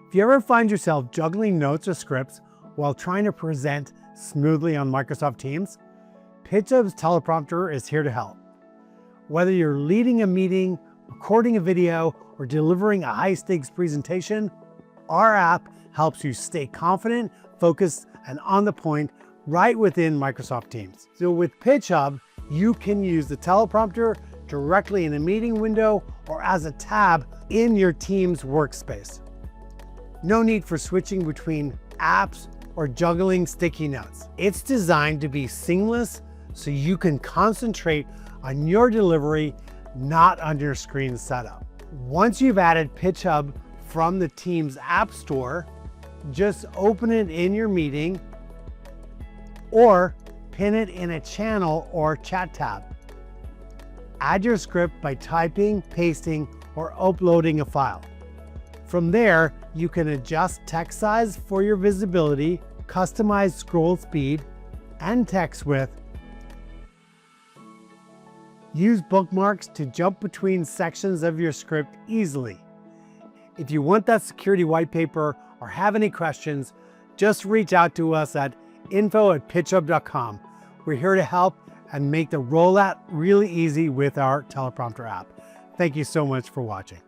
If you ever find yourself juggling notes or scripts while trying to present smoothly on Microsoft Teams, PitchHub's Teleprompter is here to help. Whether you're leading a meeting, recording a video, or delivering a high-stakes presentation, our app helps you stay confident, focused, and on the point right within Microsoft Teams. So with PitchHub, you can use the teleprompter directly in a meeting window or as a tab in your Teams workspace. No need for switching between apps or juggling sticky notes. It's designed to be seamless so you can concentrate on your delivery, not on your screen setup. Once you've added PitchHub from the Teams App Store, just open it in your meeting or pin it in a channel or chat tab. Add your script by typing, pasting, or uploading a file. From there, you can adjust text size for your visibility, customize scroll speed and text width, use bookmarks to jump between sections of your script easily. If you want that security white paper or have any questions, just reach out to us at info@pitchhub.com. We're here to help and make the rollout really easy with our Teleprompter app. Thank you so much for watching.